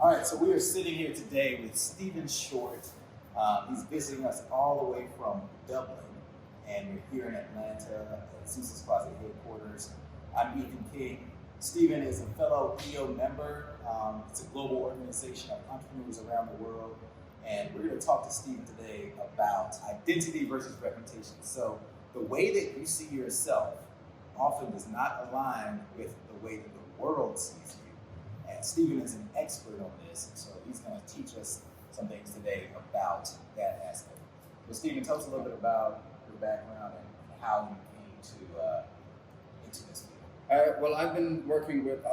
All right, so we are sitting here today with Stephen Shortt. He's visiting us all the way from Dublin, and we're here in Atlanta at Caesar's Closet headquarters. I'm Ethan King. Stephen is a fellow EO member. It's a global organization of entrepreneurs around the world, and we're going to talk to Stephen today about identity versus reputation. So the way that you see yourself often does not align with the way that the world sees you. And Stephen is an expert on this, and so he's going to teach us some things today about that aspect. So Stephen, tell us a little bit about your background and how you came to into this field. Well, I've been working with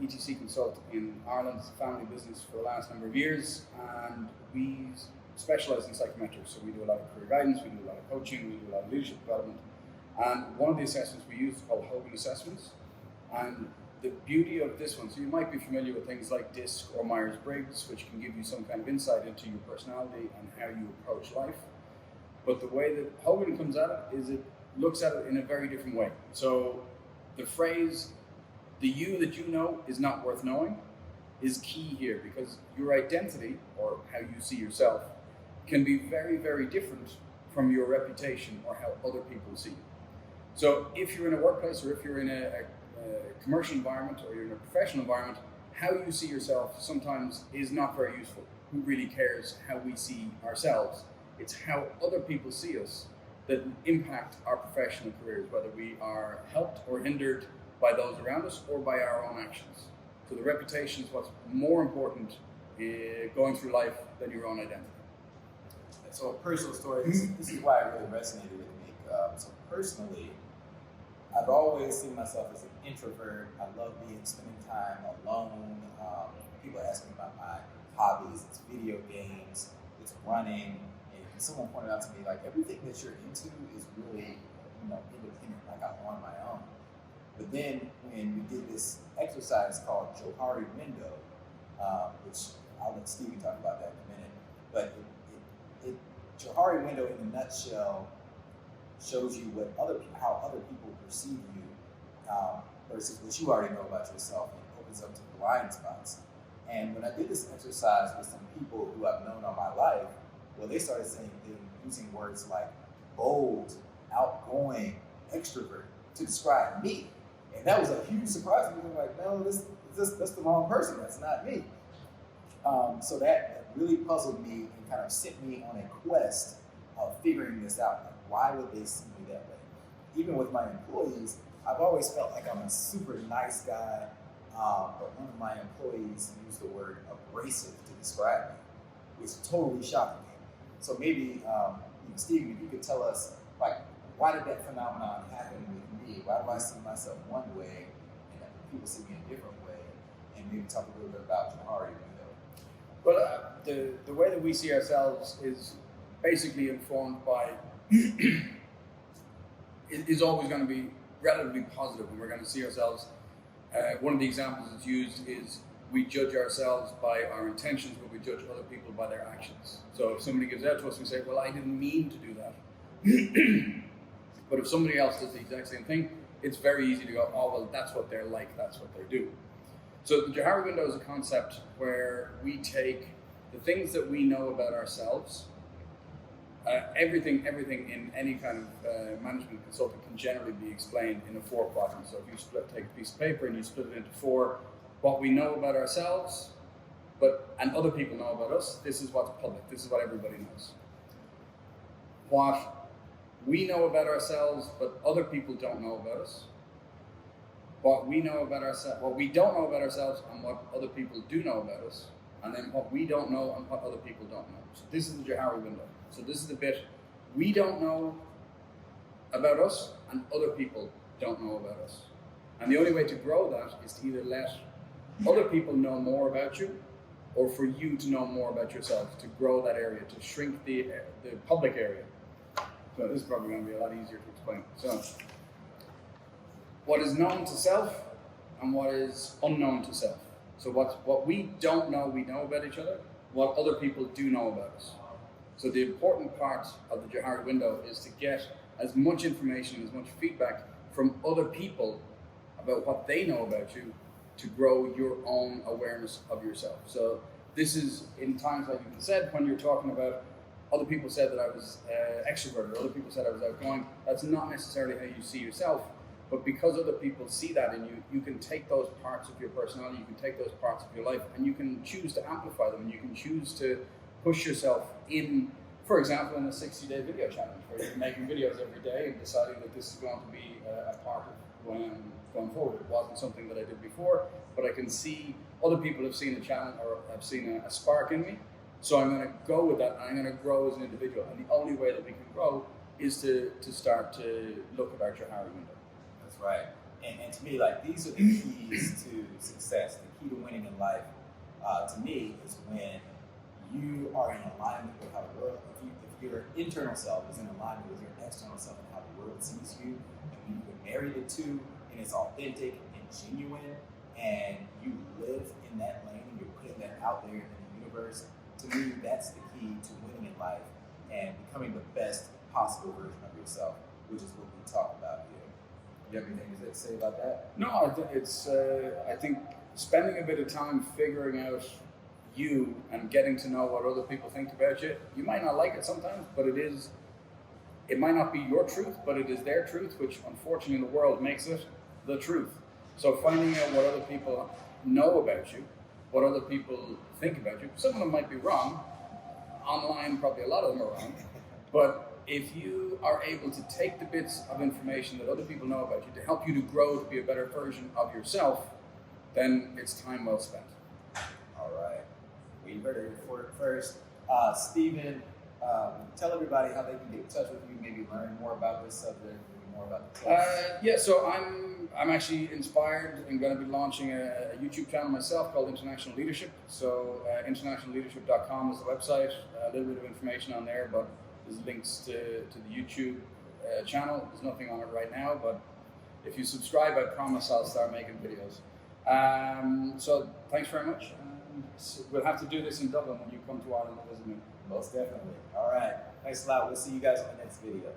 ETC Consult in Ireland's family business for the last number of years, and we specialize in psychometrics. So we do a lot of career guidance, we do a lot of coaching, we do a lot of leadership development. And one of the assessments we use is called Hogan assessments. And the beauty of this one, so you might be familiar with things like DISC or Myers-Briggs, which can give you some kind of insight into your personality and how you approach life. But the way that Hogan comes at it is it looks at it in a very different way. So the phrase, the you that you know is not worth knowing, is key here, because your identity, or how you see yourself, can be very, very different from your reputation or how other people see you. So if you're in a workplace, or if you're in a commercial environment, or you're in a professional environment, how you see yourself sometimes is not very useful. Who really cares how we see ourselves? It's how other people see us that impact our professional careers, whether we are helped or hindered by those around us or by our own actions. So the reputation is what's more important going through life than your own identity. So a personal story, this is why it really resonated with me. So personally, I've always seen myself as an introvert. I love spending time alone. People ask me about my hobbies. It's video games, it's running. And someone pointed out to me, like, everything that you're into is really, independent, like I'm on my own. But then when we did this exercise called Johari Window, which I'll let Stevie talk about that in a minute, but Johari Window in a nutshell shows you how other people perceive you versus what you already know about yourself, and opens up to blind spots. And when I did this exercise with some people who I've known all my life, well, they started using words like bold, outgoing, extrovert to describe me. And that was a huge surprise to me. I'm like, no, that's the wrong person. That's not me. So that really puzzled me and kind of sent me on a quest of figuring this out. Like, why would they see me that way? Even with my employees, I've always felt like I'm a super nice guy, but one of my employees used the word abrasive to describe me, which totally shocked me. So maybe, Steve, if you could tell us, like, why did that phenomenon happen with me? Why do I see myself one way and people see me a different way? And maybe talk a little bit about Johari Window. Well, the way that we see ourselves is basically informed by, is always going to be relatively positive, and we're going to see ourselves. One of the examples that's used is we judge ourselves by our intentions, but we judge other people by their actions. So if somebody gives out to us, we say, well, I didn't mean to do that. But if somebody else does the exact same thing, it's very easy to go, oh, well, that's what they're like, that's what they do. So the Johari Window is a concept where we take the things that we know about ourselves. Everything in any kind of management consulting can generally be explained in a 4 quadrant. So if you take a piece of paper and you split it into 4, what we know about ourselves, and other people know about us, this is what's public, this is what everybody knows. What we know about ourselves, but other people don't know about us. What we know about ourselves, what we don't know about ourselves, and what other people do know about us, and then what we don't know and what other people don't know. So this is the Johari Window. So this is the bit we don't know about us and other people don't know about us. And the only way to grow that is to either let other people know more about you, or for you to know more about yourself, to grow that area, to shrink the public area. So this is probably going to be a lot easier to explain. So what is known to self and what is unknown to self. So what we don't know, we know about each other. What other people do know about us. So the important part of the Johari Window is to get as much information, as much feedback from other people about what they know about you, to grow your own awareness of yourself. So this is in times like you said, when you're talking about other people said that I was extroverted, other people said I was outgoing. That's not necessarily how you see yourself, but because other people see that in you, you can take those parts of your personality, you can take those parts of your life, and you can choose to amplify them, and you can choose to push yourself in, for example, in a 60-day video challenge, where you're making videos every day and deciding that this is going to be a part of when I'm going forward. It wasn't something that I did before, but I can see other people have seen a challenge or have seen a spark in me. So I'm going to go with that, and I'm going to grow as an individual. And the only way that we can grow is to start to look at our Johari window. That's right. And to me, like, these are the keys to success. The key to winning in life, to me, is when you are in alignment with how the world, if your internal self is in alignment with your external self and how the world sees you, and when you can marry the two, and it's authentic and genuine, and you live in that lane, and you're putting that out there in the universe, to me, that's the key to winning in life and becoming the best possible version of yourself, which is what we talk about here. You have anything to say about that? No, I think spending a bit of time figuring out you and getting to know what other people think about you. You might not like it sometimes, but it might not be your truth, but it is their truth, which unfortunately in the world makes it the truth. So finding out what other people know about you, what other people think about you. Some of them might be wrong. Online, probably a lot of them are wrong. But if you are able to take the bits of information that other people know about you to help you to grow to be a better version of yourself, then it's time well spent. All right. We heard it first. Stephen, tell everybody how they can get in touch with you, maybe learn more about this subject, maybe more about the class. So I'm actually inspired and going to be launching a YouTube channel myself called International Leadership. So internationalleadership.com is the website. A little bit of information on there, but there's links to the YouTube channel. There's nothing on it right now, but if you subscribe, I promise I'll start making videos. So thanks very much. We'll have to do this in Dublin when you come to Ireland to visit me. Most definitely. All right. Thanks a lot. We'll see you guys on the next video.